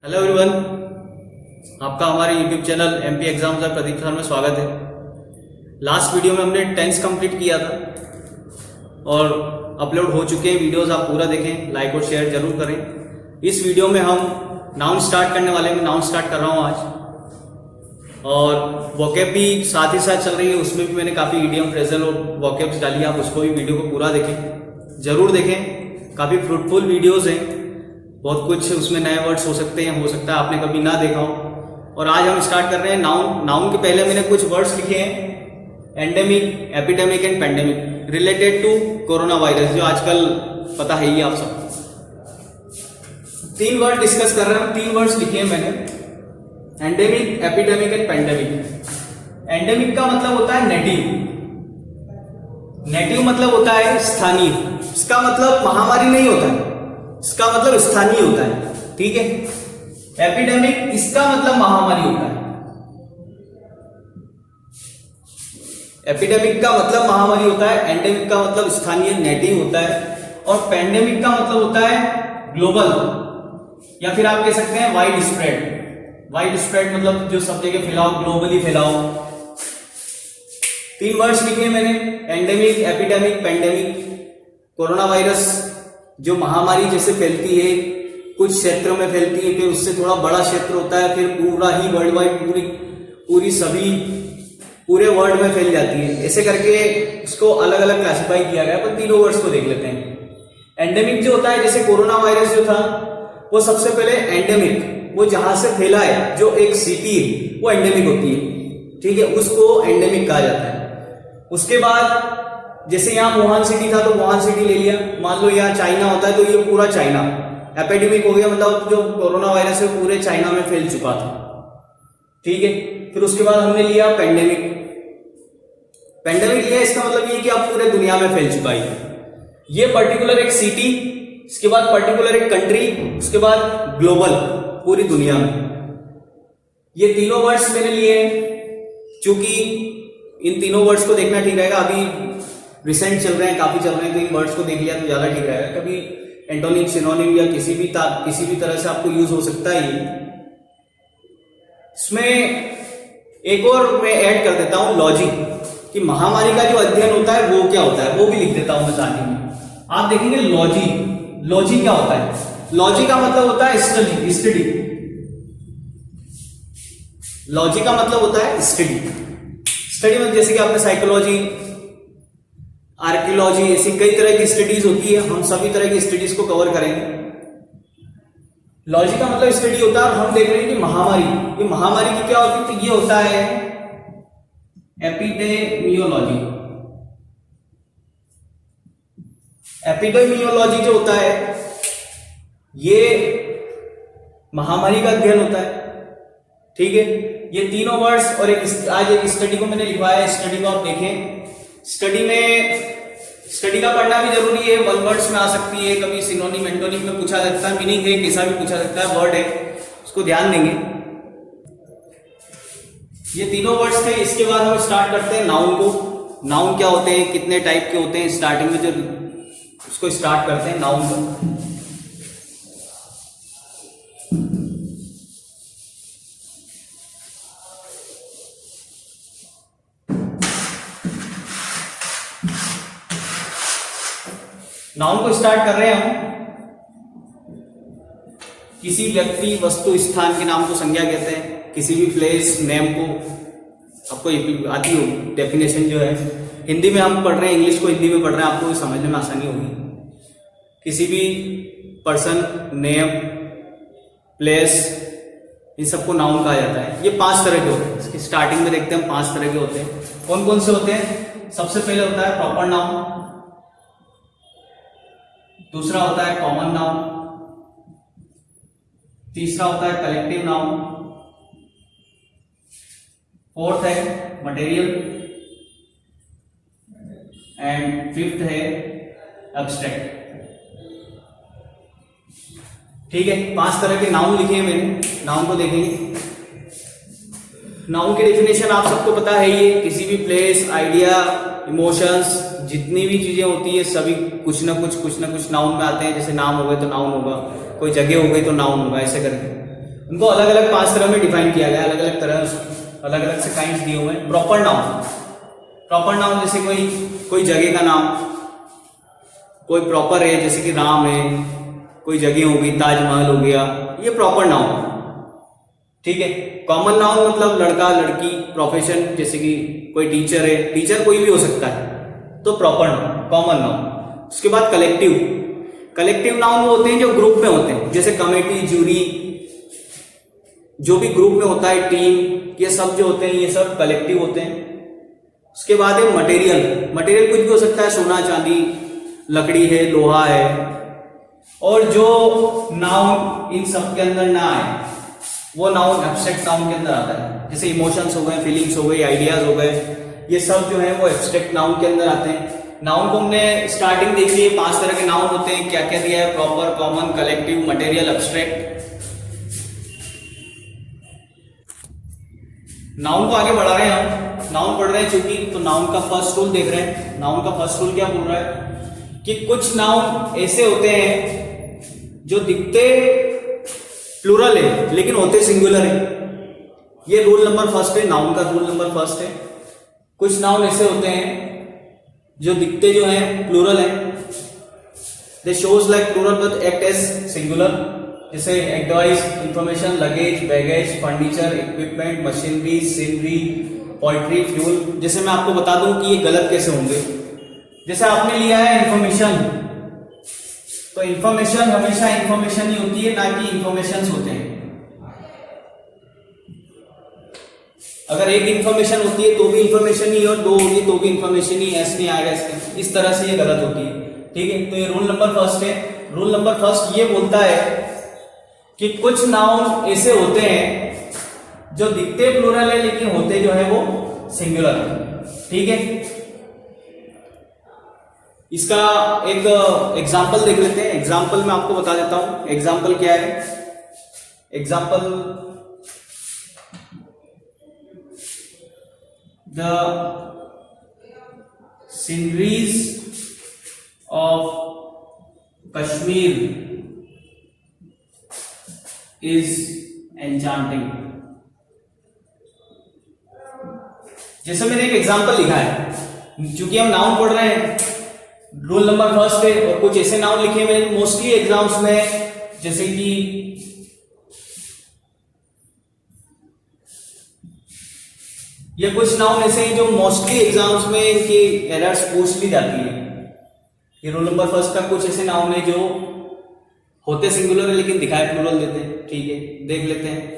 Hello everyone, आपका हमारे YouTube channel MP exams और प्रदीप सर में स्वागत है। लास्ट वीडियो में हमने टेंस कंप्लीट किया था और अपलोड हो चुके हैं वीडियोस। आप पूरा देखें, लाइक और शेयर जरूर करें। इस वीडियो में हम नाउन स्टार्ट करने वाले हैं। नाउन स्टार्ट कर रहा हूँ आज, और वोकैब भी साथ ही साथ चल रही है। उसमें भी मैंने काफ़ी इडियम, फ्रेजल और वोकैब्स डाली। आप उसको भी वीडियो को पूरा देखें, जरूर देखें। काफ़ी फ्रूटफुल वीडियोज़ हैं, बहुत कुछ उसमें नए वर्ड्स हो सकते हैं, हो सकता है आपने कभी ना देखा हो। और आज हम स्टार्ट कर रहे हैं नाउन। नाउन के पहले मैंने कुछ वर्ड्स लिखे हैं, endemic, epidemic and pandemic, related to corona virus, जो आजकल पता है ही आप सबको। 3 वर्ड डिस्कस कर रहे हैं। 3 वर्ड्स लिखे हैं मैंने, endemic, epidemic and pandemic. Endemic का मतलब होता है नेटिव। नेटिव मतलब होता है स्थानीय। इसका मतलब महामारी नहीं होता है, इसका मतलब स्थानीय होता है, ठीक है। एपिडेमिक, इसका मतलब महामारी होता है। एपिडेमिक का मतलब महामारी होता है, एंडेमिक का मतलब स्थानीय, नेटिव होता है। और पेंडेमिक का मतलब होता है ग्लोबल, या फिर आप कह सकते हैं वाइड स्प्रेड। वाइड स्प्रेड मतलब जो सब जगह फैलाओ, ग्लोबली फैलाओ। 3 वर्ड्स लिखे मैंने, endemic, epidemic, pandemic. Corona virus जो महामारी जैसे फैलती है, कुछ क्षेत्रों में फैलती है, फिर उससे थोड़ा बड़ा क्षेत्र होता है, फिर पूरा ही वर्ल्ड वाइड, पूरे वर्ल्ड में फैल जाती है। ऐसे करके उसको अलग अलग क्लासिफाई किया गया। पर तीनों वर्ड्स को देख लेते हैं। एंडेमिक जो होता है, जैसे कोरोना वायरस जो था, वो सबसे पहले एंडेमिक, वो जहां से फैला है, जो एक सिटी है, वो एंडेमिक होती है, ठीक है, उसको एंडेमिक कहा जाता है। उसके बाद जैसे यहाँ वुहान सिटी था तो वुहान सिटी ले लिया। मान लो यहाँ चाइना होता है तो ये पूरा चाइना एपिडेमिक हो गया, मतलब जो कोरोना वायरस है पूरे चाइना में फैल चुका था, ठीक है। फिर उसके बाद हमने लिया पेंडेमिक। पेंडेमिक लिया, इसका मतलब ये कि अब पूरे दुनिया में फैल चुका है। ये पर्टिकुलर एक सिटी, इसके बाद पर्टिकुलर एक कंट्री, उसके बाद ग्लोबल, पूरी दुनिया में। ये तीनों वर्ड्स मैंने लिए हैं, चूंकि इन तीनों वर्ड्स को देखना ठीक रहेगा। अभी रिसेंट चल रहे हैं, काफी चल रहे हैं, तो इन वर्ड्स को देख लिया तो ज्यादा ठीक रहेगा। कभी एंटोनिम, सिनोनिम या किसी भी तरह से आपको यूज हो सकता है। इसमें एक और मैं ऐड कर देता हूं, लॉजिक, कि महामारी का जो अध्ययन होता है वो क्या होता है, वो भी लिख देता हूं मैं साथ में। आप देखेंगे लॉजिक। लॉजिक क्या होता है? लॉजिक का मतलब होता है स्टडी। स्टडी, लॉजिक का मतलब होता है स्टडी। स्टडी में जैसे कि आपने साइकोलॉजी, आर्कियोलॉजी, ऐसी कई तरह की स्टडीज होती है। हम सभी तरह की स्टडीज को कवर करेंगे। लॉजिक का मतलब स्टडी होता है। और हम देख रहे हैं कि महामारी, ये महामारी की क्या होती है, तो ये होता है एपिडेमियोलॉजी। एपिडेमियोलॉजी जो होता है, ये महामारी का अध्ययन होता है, ठीक है। ये तीनों वर्ड्स और आज एक स्टडी को मैंने लिखवाया है। स्टडी को आप देखें। स्टडी का पढ़ना भी जरूरी है। 1 वर्ड्स में आ सकती है, कभी सिनोनिम, एंटोनिम में पूछा सकता है, मीनिंग है, कैसा भी पूछा सकता है, वर्ड है, उसको ध्यान देंगे। ये तीनों वर्ड्स थे। इसके बाद हम स्टार्ट करते हैं नाउन को। नाउन क्या होते हैं, कितने टाइप के होते हैं, स्टार्टिंग में जो उसको स्टार्ट करते हैं नाउन को। नाउन को स्टार्ट कर रहे हैं हम। किसी व्यक्ति, वस्तु, स्थान के नाम को संज्ञा कहते हैं। किसी भी प्लेस नेम को, आपको आती हो डेफिनेशन जो है, हिंदी में हम पढ़ रहे हैं, इंग्लिश को हिंदी में पढ़ रहे हैं, आपको समझने में आसानी होगी। किसी भी पर्सन, नेम, प्लेस, इन सबको नाउन कहा जाता है। ये 5 तरह के होते हैं। इसकी स्टार्टिंग में देखते हैं हम 5 तरह के होते हैं। कौन कौन से होते हैं? सबसे पहले होता है प्रॉपर नाउन, दूसरा होता है कॉमन नाउन, तीसरा होता है कलेक्टिव नाउन, फोर्थ है मटेरियल, एंड फिफ्थ है एब्स्ट्रैक्ट, ठीक है। 5 तरह के नाउन लिखे हैं मैंने। नाउन को देखेंगे। नाउन की डेफिनेशन आप सबको पता है ही है। किसी भी प्लेस, आइडिया, इमोशंस, जितनी भी चीजें होती है सभी कुछ ना कुछ नाउन में आते हैं। जैसे नाम हो गए तो नाउन होगा, कोई जगह हो गई तो नाउन होगा, ऐसे करके। उनको अलग अलग 5 तरह में डिफाइन किया गया है, अलग अलग तरह, अलग अलग से काइंड्स दिए हुए हैं। प्रॉपर नाउन जैसे कोई जगह का नाम, कोई प्रॉपर है जैसे कि राम है, कोई जगह होगी ताजमहल हो गया, ये प्रॉपर नाउन। ठीक है। कॉमन नाउन मतलब लड़का लड़की, प्रोफेशन जैसे कि कोई टीचर है, टीचर कोई भी हो सकता है, तो प्रॉपर नाउन, कॉमन नाउन। उसके बाद कलेक्टिव नाउन वो होते हैं जो ग्रुप में होते हैं, जैसे कमेटी, जूरी, जो भी ग्रुप में होता है, टीम, ये सब जो होते हैं ये सब कलेक्टिव होते हैं। उसके बाद है मटेरियल कुछ भी हो सकता है, सोना चांदी, लकड़ी है, लोहा है। और जो नाउन इन सब के अंदर ना आए वो नाउन एब्स्ट्रैक्ट नाउन के अंदर आता है, जैसे इमोशंस हो गए, फीलिंग्स हो गई, आइडियाज हो गए, ये सब जो है वो एब्स्ट्रैक्ट नाउन के अंदर आते हैं। नाउन को हमने स्टार्टिंग देखी है, 5 तरह के नाउन होते हैं, क्या क्या दिया है, proper, common, collective, material, abstract. Noun को आगे बढ़ा रहे हैं हम, नाउन पढ़ रहे हैं चूंकि, तो नाउन का फर्स्ट रूल देख रहे हैं। नाउन का फर्स्ट रूल क्या बोल रहा है कि कुछ नाउन ऐसे होते हैं जो दिखते प्लूरल है लेकिन होते सिंगुलर है। ये रूल नंबर फर्स्ट है, नाउन का रूल नंबर फर्स्ट है। कुछ नाउन ऐसे होते हैं जो दिखते जो है प्लूरल है, they shows like plural but act as singular, जैसे advice, information, luggage, baggage, furniture, equipment, machinery, scenery, poultry, fuel. जैसे मैं आपको बता दूं कि ये गलत कैसे होंगे। जैसे आपने लिया है इंफॉर्मेशन, तो इंफॉर्मेशन हमेशा इंफॉर्मेशन ही होती है, ना कि इंफॉर्मेशंस होते हैं। अगर एक इंफॉर्मेशन होती है तो भी इंफॉर्मेशन ही, और 2 होगी तो भी इंफॉर्मेशन ही, ऐसे नहीं आएगा इसके, इस तरह से ये गलत होती है। ठीक है, तो ये रूल नंबर फर्स्ट है। रूल नंबर फर्स्ट ये बोलता है कि कुछ नाउन ऐसे होते हैं जो दिखते प्लूरल है लेकिन होते जो है वो सिंगुलर है। ठीक है, इसका एक एग्जाम्पल देख लेते हैं। एग्जाम्पल मैं आपको बता देता हूं, एग्जाम्पल क्या है। Example, the sceneries of Kashmir is enchanting. जैसे मैंने एक एग्जाम्पल लिखा है, क्योंकि हम नाउन पढ़ रहे हैं, रूल नंबर फर्स्ट है, और कुछ ऐसे नाउन लिखे हुए मोस्टली एग्जाम्स में, जैसे कि ये कुछ नाउन ऐसे हैं जो मोस्टली एग्जाम्स में इनकी एरर्स पूछ ली जाती है। ये रूल नंबर फर्स्ट का कुछ ऐसे नाउन है जो होते सिंगुलर है लेकिन दिखाई प्लूरल देते हैं। ठीक है, देख लेते हैं।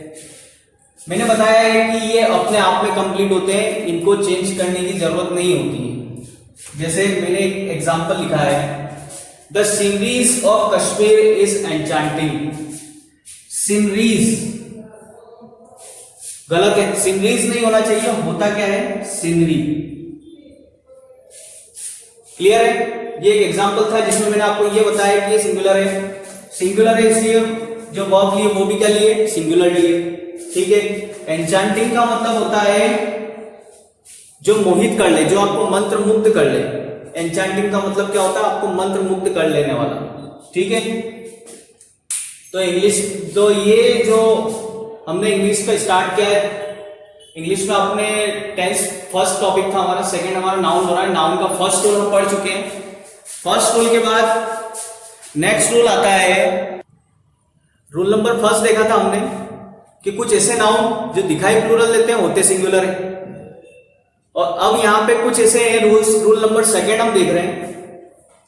मैंने बताया है कि ये अपने आप में कंप्लीट होते हैं, इनको चेंज करने की जरूरत नहीं होती है। जैसे मैंने एक एग्जाम्पल लिखा है, the sceneries of Kashmir is enchanting. Sceneries गलत है, सीनरीज नहीं होना चाहिए, होता क्या है सीनरी। क्लियर है, ये एक एग्जाम्पल था जिसमें मैंने आपको ये बताया कि ये सिंगुलर है। सिंगुलर है इसलिए जो वर्ब लिए वो भी क्या लिए, सिंगुलर लिए। ठीक है, एन्चांटिंग का मतलब होता है जो मोहित कर ले, जो आपको मंत्र मुग्ध कर ले। एन्चांटिंग का मतलब क्या होता है, आपको मंत्र मुग्ध कर लेने वाला। ठीक है, तो इंग्लिश, तो ये जो हमने इंग्लिश का स्टार्ट किया है, इंग्लिश में अपने टेंस फर्स्ट टॉपिक था हमारा, सेकंड हमारा नाउन हो रहा है। नाउन का फर्स्ट रूल हम पढ़ चुके हैं। फर्स्ट रूल के बाद नेक्स्ट रूल आता है, रूल नंबर फर्स्ट देखा था हमने कि कुछ ऐसे नाउन जो दिखाई प्लूरल देते हैं होते सिंगुलर है, और अब यहां पे कुछ ऐसे हैं रूल्स। रूल नंबर सेकंड हम देख रहे हैं।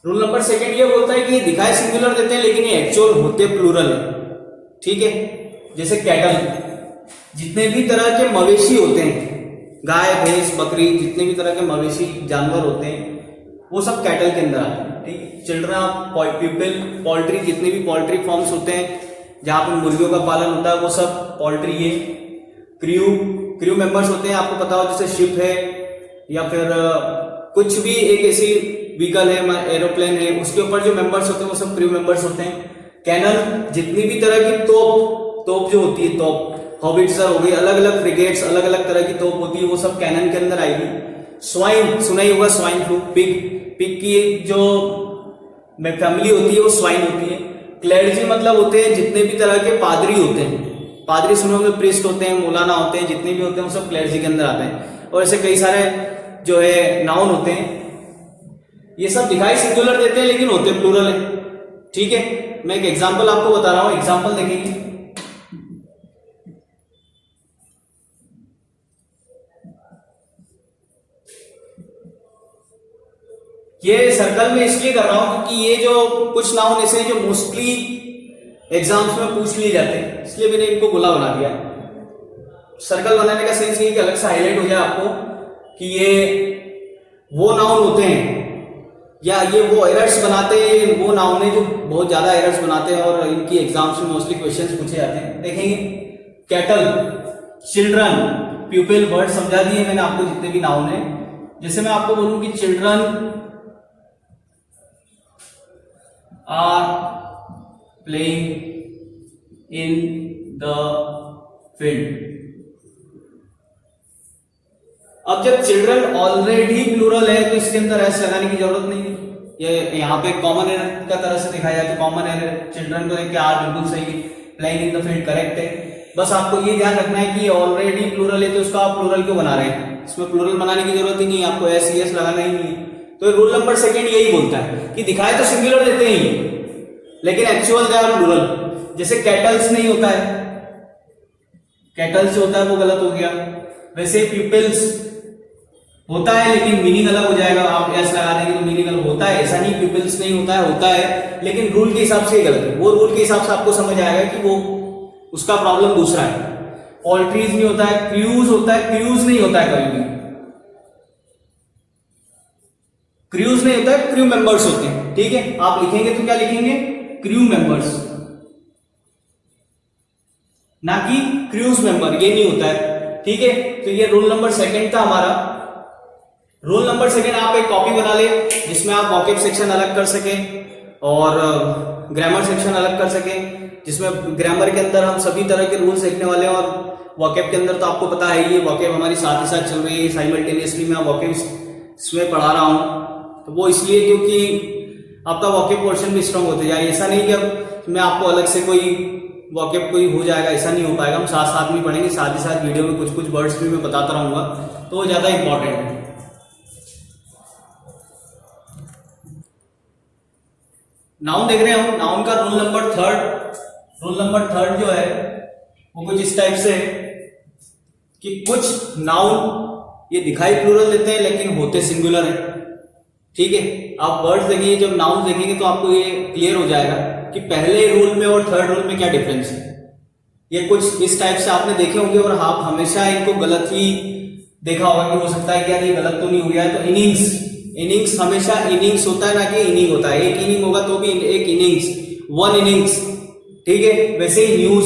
रूल नंबर सेकंड ये बोलता है कि ये दिखाई सिंगुलर देते हैं लेकिन ये एक्चुअल होते प्लूरल है। ठीक है, जैसे कैटल, जितने भी तरह के मवेशी होते हैं, गाय, भैंस, बकरी, जितने भी तरह के मवेशी जानवर होते हैं वो सब कैटल के अंदर आते हैं। ठीक है, चिल्ड्रन, पीपल, पोल्ट्री, जितने भी पोल्ट्री फॉर्म्स होते हैं जहां पर मुर्गियों का पालन होता है वो सब पोल्ट्री है। क्रू मेंबर्स होते हैं, आपको पता हो, जैसे शिप है या फिर कुछ भी एक ऐसी व्हीकल है, एरोप्लेन है, उसके ऊपर जो मेंबर्स होते हैं वो सब क्रू मेंबर्स होते हैं। कैनन, जितनी भी तरह की तोप जो होती है, तोप, हॉबिट्सर हो गई, अलग अलग फ्रिगेट्स, अलग अलग तरह की तोप होती है, वो सब कैनन के अंदर आएगी। स्वाइन, सुना ही होगा, स्वाइन फ्लू। पिग की जो फैमिली होती है वो स्वाइन होती है। क्लेर्जी मतलब होते हैं जितने भी तरह के पादरी होते हैं, पादरी सुने होंगे, प्रीस्ट होते हैं, मौलाना होते हैं, जितने भी होते हैं वो सब क्लेर्जी के अंदर आते हैं। और ऐसे कई सारे जो है नाउन होते हैं, ये सब दिखाई सिंगुलर देते हैं लेकिन होते प्लूरल है। ठीक है, मैं एक एग्जांपल आपको बता रहा हूं, एग्जांपल देखेंगे। ये सर्कल में इसलिए कर रहा हूं क्योंकि ये जो कुछ नाउन ऐसे जो मोस्टली एग्जाम्स में पूछ लिए जाते हैं, इसलिए मैंने इनको गोला बना दिया। सर्कल बनाने का सेंस ये कि अलग से हाईलाइट हो जाए आपको कि ये वो नाउन होते हैं या ये वो एरर्स बनाते हैं, वो नाउन है जो बहुत ज्यादा एरर्स बनाते हैं और इनकी एग्जाम्स में मोस्टली क्वेश्चंस पूछे जाते हैं। देखेंगे, कैटल, चिल्ड्रन, प्यूपिल, वर्ड समझा दिए मैंने आपको जितने भी नाउन है। जैसे मैं आपको बोलूं कि children are playing in the field. अब जब चिल्ड्रन ऑलरेडी प्लूरल है तो इसके अंदर एस लगाने की जरूरत नहीं है। ये यहाँ पे कॉमन एरर का तरह से दिखाया जाए तो कॉमन एरर, चिल्ड्रन को देख के आर बिल्कुल सही है, playing in the field correct है। बस आपको ये ध्यान रखना है कि ऑलरेडी प्लूरल है तो उसका आप प्लूरल क्यों बना रहे हैं, इसमें प्लूरल बनाने की जरूरत ही नहीं है, आपको एस एस लगाना ही नहीं है। तो रूल नंबर सेकंड यही बोलता है कि दिखाए तो सिंगुलर देते ही लेकिन एक्चुअल दे आर प्लूरल। जैसे कैटल्स नहीं होता है, कैटल्स जो होता है वो गलत हो गया। वैसे पीपल्स होता है लेकिन मीनिंग अलग हो जाएगा, आप एस लगा देंगे तो मीनिंग अलग होता है, ऐसा नहीं पीपल्स नहीं होता है, होता है लेकिन रूल के हिसाब से गलत है। वो रूल के हिसाब से आपको समझ आएगा कि वो उसका प्रॉब्लम दूसरा है। ऑल्ट्रीज नहीं होता है, क्रूज होता है, क्रूज नहीं होता है कभी भी, क्रूज नहीं होता है, क्रू मेंबर्स होते हैं। ठीक है, आप लिखेंगे तो क्या लिखेंगे, क्रू मेंबर्स, ना कि क्रूज मेंबर, ये नहीं होता है। ठीक है, तो ये रूल नंबर सेकंड था हमारा। रूल नंबर सेकंड, आप एक कॉपी बना ले जिसमें आप वोकैब सेक्शन अलग कर सकें और ग्रामर सेक्शन अलग कर सकें, जिसमें ग्रामर के अंदर हम सभी तरह के रूल्स देखने वाले हैं और वोकैब के अंदर तो आपको पता है ये वोकैब हमारी साथ ही साथ चल रही है, साइमल्टेनियसली मैं वोकैब इसमें पढ़ा रहा हूँ। तो वो इसलिए क्योंकि आपका वोकैब पोर्शन भी स्ट्रांग होते जाए। ऐसा नहीं कि अब मैं आपको अलग से कोई वोकैब कोई हो जाएगा, ऐसा नहीं हो पाएगा। हम साथ साथ में पढ़ेंगे, साथ ही साथ वीडियो में कुछ कुछ वर्ड्स भी मैं बताता रहूंगा, तो वो ज्यादा इंपॉर्टेंट है। नाउन देख रहे हो, नाउन का रूल नंबर थर्ड जो है वो कुछ इस टाइप से है कि कुछ नाउन ये दिखाई प्लूरल देते हैं लेकिन होते सिंगुलर है। ठीक है, आप वर्ड्स देखेंगे, जब नाउन देखेंगे तो आपको ये क्लियर हो जाएगा कि पहले रूल में और थर्ड रूल में क्या डिफरेंस है। ये कुछ इस टाइप से आपने देखे होंगे और आप हमेशा इनको गलत ही देखा होगा कि हो सकता है कि यार ये गलत तो नहीं हो गया है। तो इनिंग्स हमेशा इनिंग्स होता है, ना कि इनिंग होता है। एक इनिंग होगा तो भी एक इनिंग्स, वन इनिंग्स। ठीक है, वैसे ही न्यूज,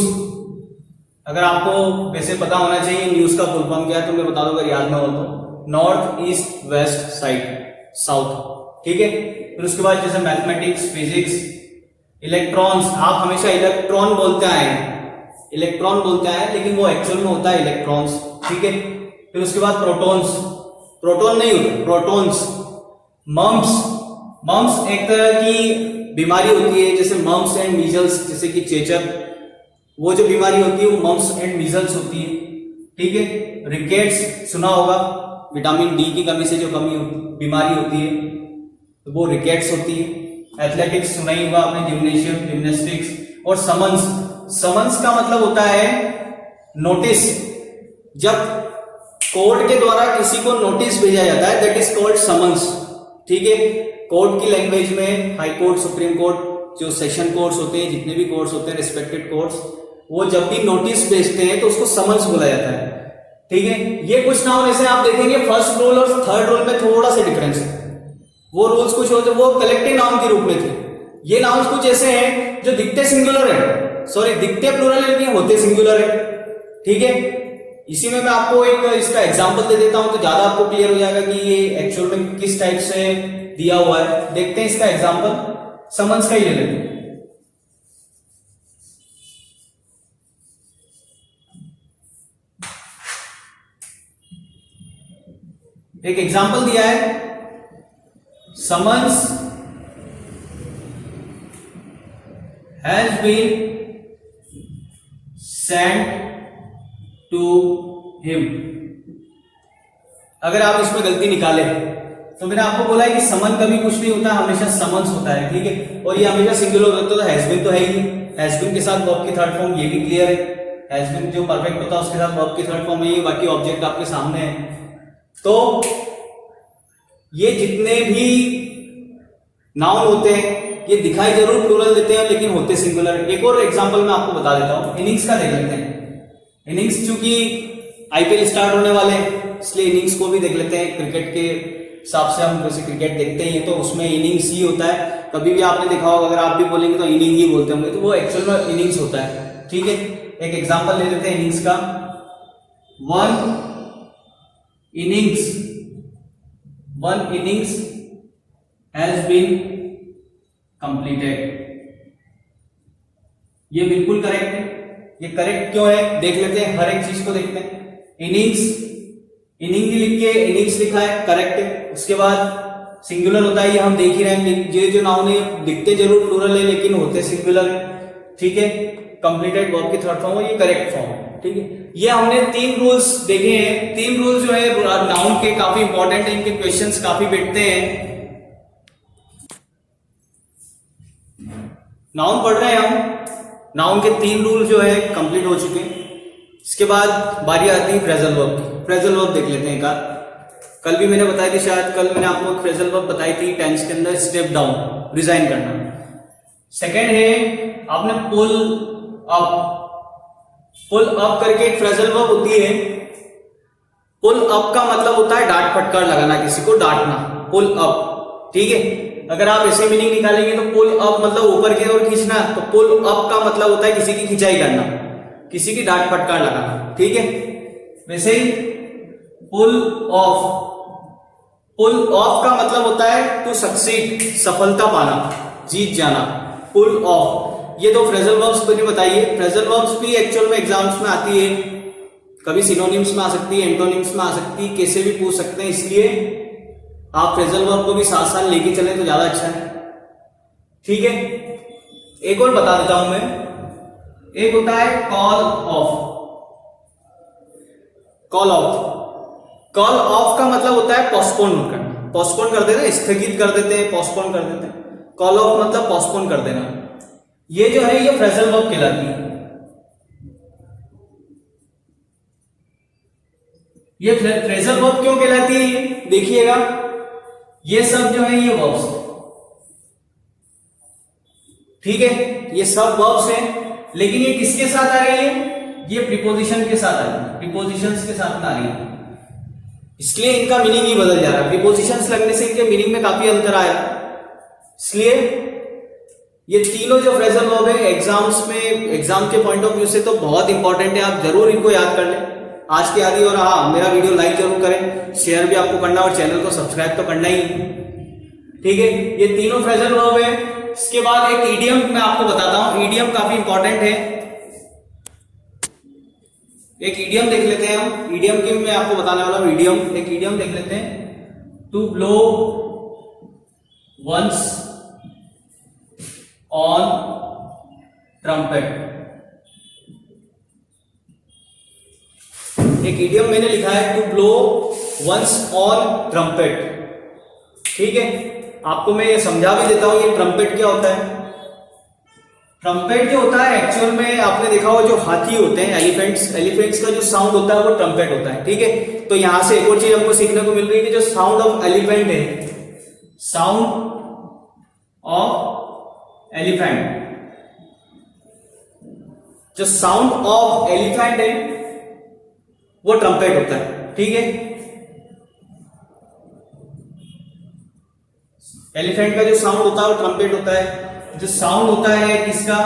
अगर आपको वैसे पता होना चाहिए न्यूज का फुल फॉर्म क्या है तो मैं बता दूं अगर याद ना हो तो, north east west side south. ठीक है, फिर उसके बाद जैसे मैथमेटिक्स, फिजिक्स, इलेक्ट्रॉन्स, आप हमेशा इलेक्ट्रॉन बोलते आए, इलेक्ट्रॉन बोलते आए लेकिन वो एक्चुअल में होता है इलेक्ट्रॉन्स। ठीक है, फिर उसके बाद प्रोटॉन्स, प्रोटॉन नहीं होते, प्रोटॉन्स। मम्स एक तरह की बीमारी होती है, जैसे मम्स एंड मीजल्स, जैसे कि चेचक, वो जो बीमारी होती है वो मम्स एंड मीजल्स होती है। ठीक है, रिकेट्स सुना होगा, विटामिन डी की कमी से जो बीमारी होती है तो वो रिकेट्स होती है। एथलेटिक्स सुना ही होगा आपने, जिम्नेशियम, जिम्नास्टिक्स। और समन्स का मतलब होता है नोटिस, जब कोर्ट के द्वारा किसी को नोटिस भेजा जाता है दैट इज कॉल्ड समन्स। ठीक है, कोर्ट की लैंग्वेज में हाई कोर्ट, सुप्रीम कोर्ट, जो सेशन कोर्ट्स होते हैं, जितने भी कोर्ट्स होते हैं, रिस्पेक्टेड कोर्ट्स, वो जब भी नोटिस भेजते हैं तो उसको समन्स बोला जाता है। ठीक है, ये कुछ नाउन ऐसे आप देखेंगे फर्स्ट रूल और थर्ड रूल में थोड़ा सा डिफरेंस है। वो रूल्स कुछ होते वो कलेक्टिव नाउन के रूप में थे, ये नाउन कुछ ऐसे हैं जो दिखते सिंगुलर है, सॉरी दिखते प्लूरल है लेकिन होते सिंगुलर है। ठीक है, इसी में मैं आपको एक इसका एग्जांपल दे देता हूं तो ज्यादा आपको क्लियर हो जाएगा कि ये एक्चुअल में किस टाइप से दिया हुआ है। देखते हैं इसका एग्जांपल, समन्स का ही ले लेते हैं। एक एग्जांपल दिया है, summons has been sent to him. अगर आप इसमें गलती निकाले तो मैंने आपको बोला है कि समन कभी कुछ नहीं होता, हमेशा समन्स होता है, ठीक है। और ये हमेशा सिंगुलर होता है, तो हैजबिन तो है ही, हैजबिन के साथ वर्ब की थर्ड फॉर्म, ये भी क्लियर है। हैजबिन जो परफेक्ट होता है उसके साथ वर्ब की थर्ड फॉर्म है ये, बाकी ऑब्जेक्ट आपके सामने है। तो ये जितने भी नाउन होते हैं ये दिखाई जरूर प्लूरल देते हैं लेकिन होते सिंगुलर। एक और एग्जांपल मैं आपको बता देता हूं, इनिंग्स का देख लेते हैं। इनिंग्स चूंकि आईपीएल स्टार्ट होने वाले हैं इसलिए इनिंग्स को भी देख लेते हैं। क्रिकेट के हिसाब से हम जैसे क्रिकेट देखते ही हैं तो उसमें इनिंग्स ही होता है। कभी भी आपने देखा होगा, अगर आप भी बोलेंगे तो इनिंग ही बोलते होंगे, तो वो एक्चुअल में इनिंग्स होता है, ठीक है। एक एग्जांपल ले लेते हैं इनिंग्स का। One innings has been completed. ये बिल्कुल करेक्ट है। ये करेक्ट क्यों है देख लेते हैं, हर एक चीज को देखते हैं। इनिंग ही लिख के इनिंग्स लिखा है, करेक्ट है। उसके बाद सिंगुलर होता है, ये हम देख ही रहे हैं। ये जो नाउन है दिखते जरूर प्लूरल है लेकिन होते सिंगुलर है, ठीक है। कंप्लीटेड वर्ब की थर्ड फॉर्म है, ये करेक्ट फॉर्म है, ठीक है। ये हमने 3 रूल्स देखे हैं। 3 रूल्स जो है नाउन के काफी इंपॉर्टेंट है, इनके क्वेश्चंस काफी बैठते हैं। नाउन पढ़ रहे हैं हम, नाउन के 3 रूल जो है कंप्लीट हो चुके हैं। इसके बाद बारी आती है फ्रेजल वर्ब की। फ्रेजल वर्ब देख लेते हैं। कल भी मैंने बताई थी, शायद कल मैंने आपको एक फ्रेजल वर्ब बताई थी टेंस के अंदर, स्टेप डाउन, रिजाइन करना। सेकंड है आपने पुल अप। पुल अप करके एक फ्रेजल वर्ब होती है। पुल अप का मतलब होता है डांट फटकार लगाना, किसी को डांटना, पुल अप, ठीक है। अगर आप ऐसे मीनिंग निकालेंगे तो पुल अप मतलब ऊपर की ओर खींचना, तो पुल अप का मतलब होता है किसी की खिंचाई करना, किसी की डांट फटकार लगाना, ठीक है। वैसे ही पुल ऑफ, पुल ऑफ का मतलब होता है टू सक्सीड, सफलता पाना, जीत जाना, पुल ऑफ। ये 2 फ्रेजल वर्ब्स मैंने बताइए। फ्रेजल वर्ब्स भी एक्चुअल में एग्जाम्स में आती है, कभी सिनोनिम्स में आ सकती है, एंटोनिम्स में आ सकती है, कैसे भी पूछ सकते हैं, इसलिए आप फ्रेजल वर्ब को भी साथ साथ लेके चले तो ज्यादा अच्छा है, ठीक है। एक और बता देता हूं मैं, एक होता है call of. Call of, call of का मतलब होता है पोस्टपोन करना, पोस्टपोन कर देना, स्थगित कर देते हैं, पोस्टपोन कर देते हैं। कॉल ऑफ मतलब पोस्टपोन कर देना। ये जो है ये फ्रेजल वर्ब कहलाती है। ये फ्रेजल वर्ब क्यों कहलाती है देखिएगा, ये सब जो है ये वर्ब्स, ठीक है, ये सब वर्ब्स हैं, लेकिन ये किसके साथ आ रही है, ये प्रीपोजिशन के साथ आ रही है, प्रीपोजिशंस के साथ आ रही है, इसलिए इनका मीनिंग ही बदल जा रहा है। प्रीपोजिशंस लगने से इनके मीनिंग में काफी अंतर आया, इसलिए ये तीनों जो फ्रेजल वर्ब है एग्जाम्स में, एग्जाम के पॉइंट ऑफ व्यू से तो बहुत इंपॉर्टेंट है, आप जरूर इनको याद कर लें आज के आदि। और हाँ, मेरा वीडियो लाइक जरूर करें, शेयर भी आपको करना और चैनल को सब्सक्राइब तो करना ही, ठीक है। ये तीनों फ्रेजल वर्ब है। इसके बाद एक ईडियम मैं आपको बताता हूं, ईडियम काफी इंपॉर्टेंट है। एक ईडियम देख लेते हैं हम, ईडियम की मैं आपको बताने वाला हूं ईडियम। एक ईडियम देख लेते हैं, to blow one's on trumpet. एक ईडियम मैंने लिखा है to blow one's on trumpet, ठीक है। आपको मैं ये समझा भी देता हूं ये ट्रम्पेट क्या होता है। ट्रम्पेट जो होता है एक्चुअल में आपने देखा होगा जो हाथी होते हैं, एलिफेंट्स, एलिफेंट्स का जो साउंड होता है वो ट्रम्पेट होता है, ठीक है। तो यहां से एक और चीज हमको सीखने को मिल रही है कि जो साउंड ऑफ एलिफेंट है, साउंड ऑफ एलिफेंट, जो साउंड ऑफ एलिफेंट है वो ट्रम्पेट होता है, ठीक है। एलिफेंट का जो साउंड होता है वो ट्रम्पेट होता है। जो साउंड होता है किसका,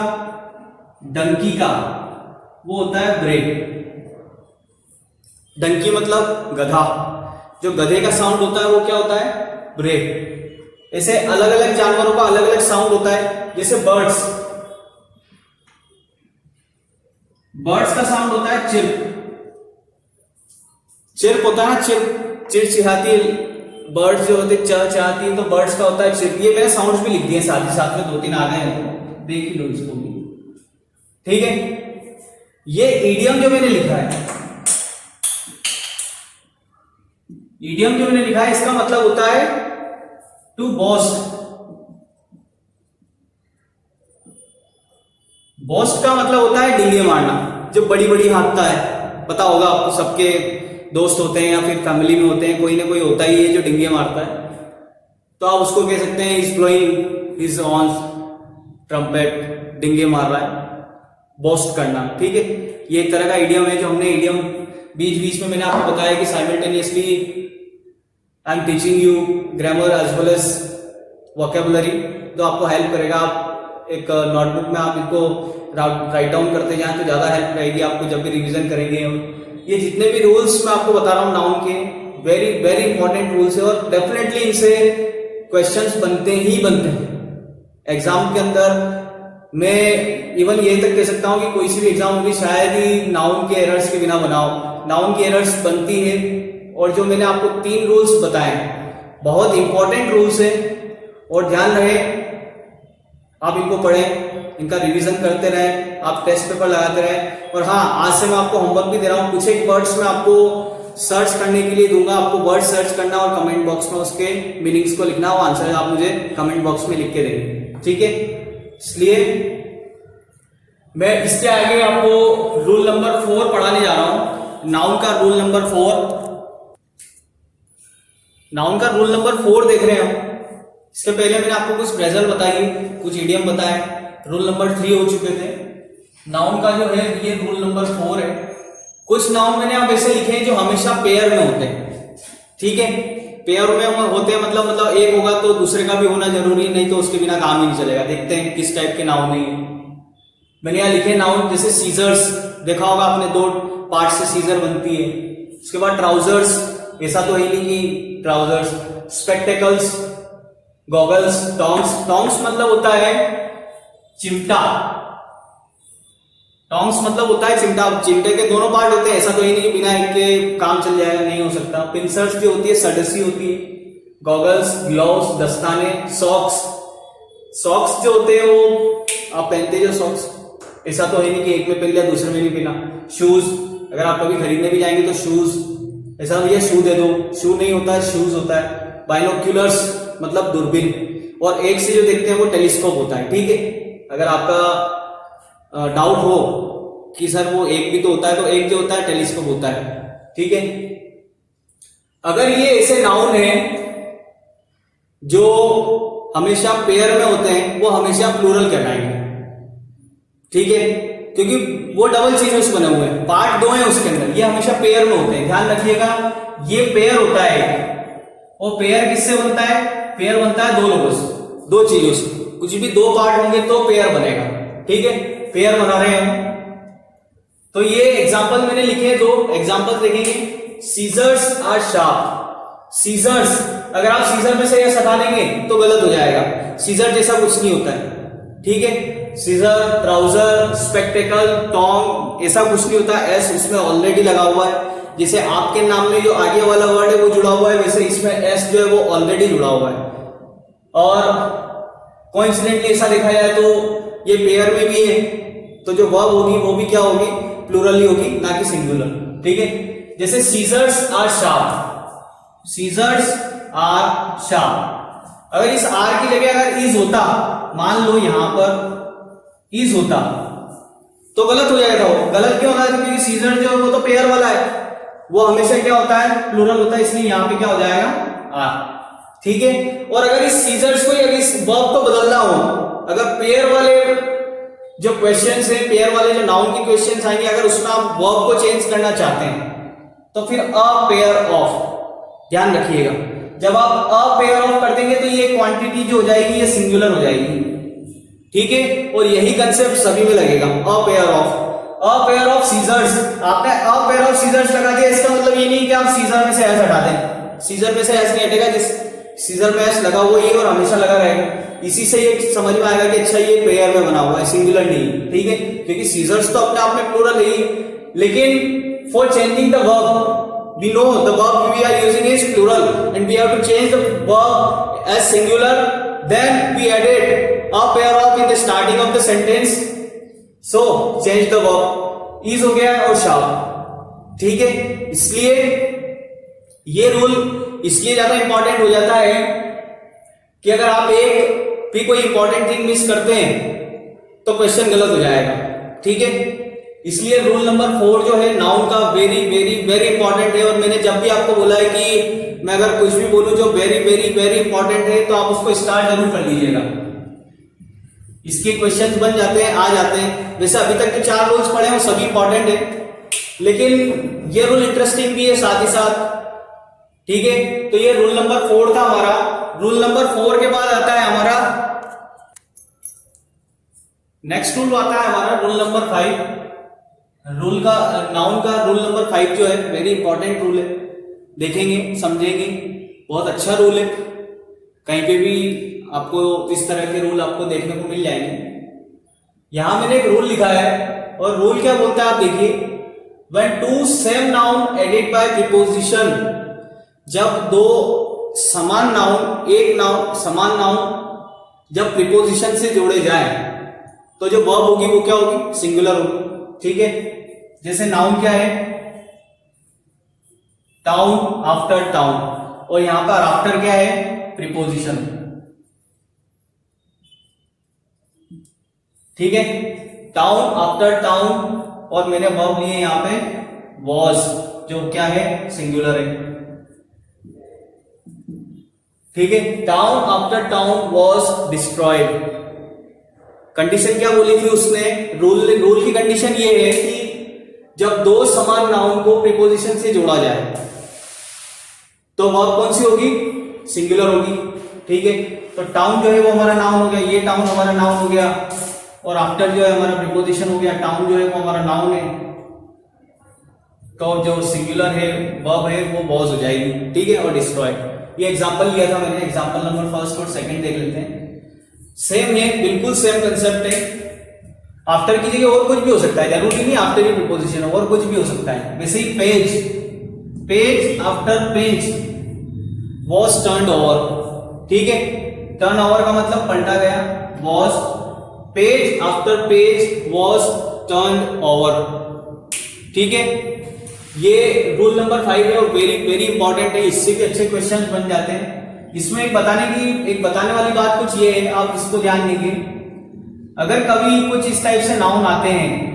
डंकी का, वो होता है ब्रे। डंकी मतलब गधा, जो गधे का साउंड होता है वो क्या होता है, ब्रे। ऐसे अलग अलग जानवरों का अलग अलग साउंड होता है। जैसे बर्ड्स, बर्ड्स का साउंड होता है चिर्प, चिर्प होता है, चिर्प, चिड़चिड़ाती बर्ड्स जो होते चहचहाती हैं, तो बर्ड्स का होता है चिर्प। ये मैंने साउंड्स भी लिख दिए साथ ही साथ में, 2-3 आ गए हैं, देख ही लो इसको भी, ठीक है। ये इडियम जो मैंने लिखा है, इडियम जो मैंने लिखा है, इसका मतलब होता है टू बॉस्ट। बॉस्ट का मतलब होता है डिंगे मारना, जो बड़ी बड़ी हाँकता है। पता होगा आपको, सबके दोस्त होते हैं या फिर फैमिली में होते हैं, कोई ना कोई होता ही है जो डिंगे मारता है। तो आप उसको कह सकते हैं is blowing his own trumpet, डिंगे मार रहा है, बॉस्ट करना। ठीक है, ये एक तरह का इडियम है जो हमने इडियम बीच बीच में मैंने आपको बताया कि simultaneously I am teaching you grammar as well as vocabulary, तो आपको हेल्प करेगा। आप एक नोटबुक में आप इनको राइट डाउन करते जाएं तो ज्यादा हेल्प रहेगी आपको जब भी रिवीजन करेंगे। ये जितने भी रूल्स मैं आपको बता रहा हूँ नाउन के, वेरी वेरी इंपॉर्टेंट रूल्स है और डेफिनेटली इनसे क्वेश्चंस बनते ही बनते हैं एग्जाम के अंदर। मैं इवन ये तक कह सकता हूं कि कोई सी भी एग्जाम होगी शायद ही नाउन के एरर्स के बिना बनाओ। नाउन की एरर्स बनती है, और जो मैंने आपको 3 रूल्स बताए बहुत इंपॉर्टेंट रूल्स है, और ध्यान रहे आप इनको पढ़ें, इनका रिवीजन करते रहें, आप टेस्ट पेपर लगाते रहें। और हाँ, आज से मैं आपको होमवर्क भी दे रहा हूँ, कुछ एक वर्ड्स में आपको सर्च करने के लिए दूंगा, आपको वर्ड सर्च करना और कमेंट बॉक्स में उसके मीनिंग्स को लिखना, वो आंसर आप मुझे कमेंट बॉक्स में लिख के देंगे। ठीक है, इसलिए मैं इसके आगे आपको रूल नंबर 4 पढ़ाने जा रहा हूं, नाउन का रूल नंबर 4। नाउन का रूल नंबर 4 देख रहे हैं हम। इसके पहले मैंने आपको कुछ फ्रेजल बताई, कुछ इडियम बताए, रूल नंबर 3 हो चुके थे। नाउन का जो है ये रूल नंबर 4 है। कुछ नाउन मैंने आप ऐसे लिखे हैं जो हमेशा पेयर में होते हैं। ठीक है, पेयर में होते हैं मतलब एक होगा तो दूसरे का भी होना जरूरी है, नहीं तो उसके बिना काम ही नहीं चलेगा। देखते हैं किस टाइप के नाउन है। मैंने यहाँ लिखे नाउन जैसे सीजर्स, देखा होगा आपने 2 पार्ट से सीजर बनती है। उसके बाद ट्राउजर्स, ऐसा तो है नहीं कि trousers. Spectacles, goggles, tongs. Tongs मतलब होता है चिमटा, टॉन्ग्स मतलब होता है चिमटा। चिमटे के दोनों पार्ट होते हैं, ऐसा तो ही नहीं कि बिना एक के काम चल जाएगा, नहीं हो सकता। पिंसर्स जो होती है, सडसी होती है। गॉगल्स, ग्लव्स, दस्ताने, सॉक्स। सॉक्स जो होते हैं वो आप पहनते जो सॉक्स, ऐसा तो है नहीं कि एक में पहन लिया दूसरे में नहीं पहना। शूज, अगर आप कभी खरीदने भी जाएंगे तो शूज, ऐसा भैया शू दे दो, शू नहीं होता है, शूज होता है। बाइनोक्यूलर्स मतलब दूरबीन, और एक से जो देखते हैं वो टेलीस्कोप होता है। ठीक है, अगर आपका डाउट हो कि सर वो एक भी तो होता है, तो एक जो होता है टेलीस्कोप होता है। ठीक है, अगर ये ऐसे नाउन है जो हमेशा पेयर में होते हैं, वो हमेशा प्लूरल कहलाएंगे। ठीक है, क्योंकि वो डबल चीजों से बने हुए हैं, पार्ट 2 है उसके अंदर, ये हमेशा पेयर में होते हैं। ध्यान रखिएगा, ये पेयर होता है। और पेयर किससे बनता है? पेयर बनता है 2 लोगों से, 2 चीजों से। कुछ भी 2 पार्ट होंगे तो पेयर बनेगा। ठीक है, पेयर बना रहे हैं हम। तो ये एग्जांपल मैंने लिखे हैं, 2 एग्जांपल देखेंगे। Seizures are sharp. सीजर्स, अगर आप सीजर में से यह हटा देंगे तो गलत हो जाएगा, सीजर जैसा कुछ नहीं होता है। ठीक है, सीजर, ट्राउजर, स्पेक्टेकल, टॉन्ग, ऐसा कुछ नहीं होता। एस उसमें ऑलरेडी लगा हुआ है। जैसे आपके नाम में जो आगे वाला वर्ड है वो जुड़ा हुआ है, वैसे इसमें एस जो है वो ऑलरेडी जुड़ा हुआ है। और कोइंसिडेंटली ऐसा देखा जाए तो ये पेयर में भी है, तो जो वर्ब होगी वो भी क्या होगी? प्लूरल ही होगी, ना कि सिंगुलर। ठीक है, जैसे scissors are sharp, scissors are sharp. अगर इस आर की जगह अगर इज होता, मान लो यहां पर इज होता, तो गलत हो जाएगा। वो गलत क्यों होता है? क्योंकि सीजर जो वो तो पेयर वाला है, वो हमेशा क्या होता है? प्लूरल होता है, इसलिए यहां पे क्या हो जाएगा? आर। ठीक है, और अगर इस सीजर्स को या इस वर्ब को बदलना हो, अगर पेयर वाले जो क्वेश्चंस है, पेयर वाले जो नाउन के क्वेश्चंस आएंगे, अगर उसमें आप वर्ब को चेंज करना चाहते हैं तो फिर अ पेयर ऑफ। ध्यान रखिएगा, जब आप अ पेयर ऑफ कर देंगे तो ये क्वांटिटी जो हो जाएगी ये सिंगुलर हो जाएगी। ठीक है, और यही कंसेप्ट सभी में लगेगा। A pair of, a pair of scissors. आपने अ पेयर ऑफ सीजर्स लगा दिया, इसका मतलब ये नहीं कि आप सीजर में से एस हटा दें। सीजर में से एस नहीं हटेगा, जिस सीजर में एस लगा हुआ ही और हमेशा लगा रहेगा। इसी से ये समझ में आएगा कि अच्छा ये पेयर में बना हुआ है, सिंगुलर नहीं। ठीक है, क्योंकि सीजर्स तो अपने आप में प्लूरल है, लेकिन for changing the verb we know the verb we are using is plural and we have to change the verb as singular, then we added a pair of in the starting of the sentence, so change the verb। Is हो गया और sharp, ठीक है। इसलिए ये rule इसलिए ज्यादा important हो जाता है कि अगर आप एक भी कोई इंपॉर्टेंट थिंग मिस करते हैं तो क्वेश्चन गलत हो जाएगा, ठीक है। इसलिए रूल नंबर 4 जो है नाउन का वेरी वेरी वेरी इंपॉर्टेंट है। और मैंने जब भी आपको बोला है कि मैं अगर कुछ भी बोलूं जो वेरी वेरी वेरी इंपॉर्टेंट है तो आप उसको स्टार्ट जरूर कर लीजिएगा। इसके क्वेश्चंस बन जाते हैं, आ जाते हैं। वैसे अभी तक के 4 रूल्स पढ़े हैं वो सभी इंपॉर्टेंट है, लेकिन ये रूल इंटरेस्टिंग भी है साथ ही साथ, ठीक है। तो ये रूल नंबर 4 था हमारा। रूल नंबर 4 के बाद आता है हमारा नेक्स्ट रूल, आता है हमारा रूल नंबर 5। रूल का नाउन का रूल नंबर 5 जो है वेरी इंपॉर्टेंट रूल है, देखेंगे समझेंगे, बहुत अच्छा रूल है। कहीं पे भी आपको इस तरह के रूल आपको देखने को मिल जाएंगे। यहां मैंने एक रूल लिखा है और रूल क्या बोलता है आप देखिए, when two same noun added by preposition, जब दो समान नाउन, एक नाउन समान नाउन जब प्रीपोजिशन से जोड़े जाए तो जो वर्ब होगी वो क्या होगी, सिंगुलर होगी, ठीक है। जैसे नाउन क्या है, टाउन, आफ्टर टाउन, और यहां पर आफ्टर क्या है, प्रीपोजिशन, ठीक है। टाउन, आफ्टर टाउन, और मैंने वर्ब लिए यहां पे वॉज, जो क्या है, सिंगुलर है, ठीक है। Town after town was destroyed. Condition क्या बोली थी उसने, रूल की कंडीशन ये है कि जब दो समान नाउन को प्रीपोजिशन से जोड़ा जाए तो वर्ब कौन सी होगी, सिंगुलर होगी, ठीक है। तो टाउन जो है वो हमारा नाउन हो गया, ये टाउन हमारा नाउन हो गया, और आफ्टर जो है हमारा प्रीपोजिशन हो गया, टाउन जो है वो हमारा नाउन है, तो जो सिंगुलर है वर्ब है वो वॉज हो जाएगी, ठीक है। और डिस्ट्रॉयड, ये एग्जांपल लिया था मैंने, एग्जांपल नंबर 1 और 2 देख लेते हैं। सेम है, बिल्कुल सेम कंसेप्ट है। आफ्टर की जगह और कुछ भी हो सकता है, जरूरी नहीं आफ्टर ही प्रीपोजिशन हो, और कुछ भी हो सकता है। वैसे ही page, page after page was turned over, ठीक है। टर्न ओवर का मतलब पलटा गया, was, page after page was turned over, ठीक है। ये रूल नंबर 5 है और वेरी वेरी इंपॉर्टेंट है, इससे भी अच्छे क्वेश्चन बन जाते हैं। इसमें एक बताने वाली बात कुछ ये है, आप इसको ध्यान दीजिए। अगर कभी कुछ इस टाइप से नाउन आते हैं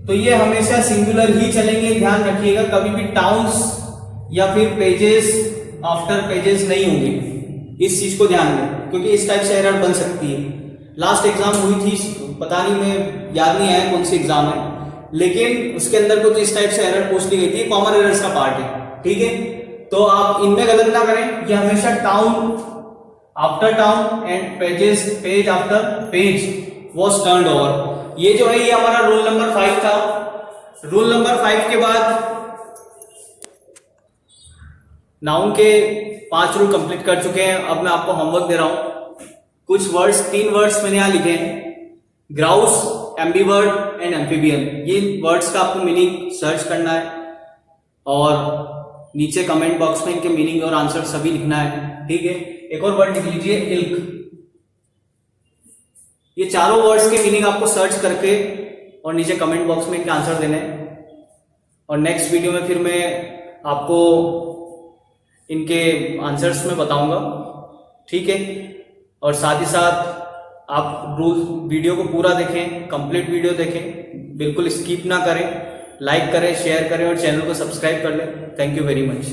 तो ये हमेशा सिंगुलर ही चलेंगे, ध्यान रखिएगा। कभी भी टाउन्स या फिर पेजेस आफ्टर पेजेस नहीं होंगे, इस चीज को ध्यान दें, क्योंकि इस टाइप से एरर बन सकती है। लास्ट एग्जाम हुई थी, पता नहीं, मैं याद नहीं आया कौन सी एग्जाम है, लेकिन उसके अंदर कुछ इस टाइप से एरर पोस्ट की गई थी, कॉमन एरर्स का पार्ट है, ठीक है। तो आप इनमें गलत ना करें, ये हमेशा town after town and pages, page after page was turned over. ये जो है ये हमारा रूल नंबर 5 था। रूल नंबर 5 के बाद नाउन के 5 रूल कंप्लीट कर चुके हैं। अब मैं आपको होमवर्क दे रहा हूं, कुछ वर्ड्स, 3 वर्ड्स मैंने यहां लिखे हैं, ग्राउस, एम्बीवर्ड एंड एम्फीबियन। ये वर्ड्स का आपको मीनिंग सर्च करना है और नीचे कमेंट बॉक्स में इनके मीनिंग और आंसर सभी लिखना है, ठीक है। एक और वर्ड लिख लीजिए, इल्क। ये चारों वर्ड्स के मीनिंग आपको सर्च करके और नीचे कमेंट बॉक्स में इनके आंसर देने हैं। और नेक्स्ट वीडियो में फिर मैं आपको इनके आंसर्स में बताऊंगा, ठीक है। और साथ ही साथ आप रूल वीडियो को पूरा देखें, कंप्लीट वीडियो देखें, बिल्कुल स्किप ना करें, लाइक करें, शेयर करें और चैनल को सब्सक्राइब कर लें। Thank you very much.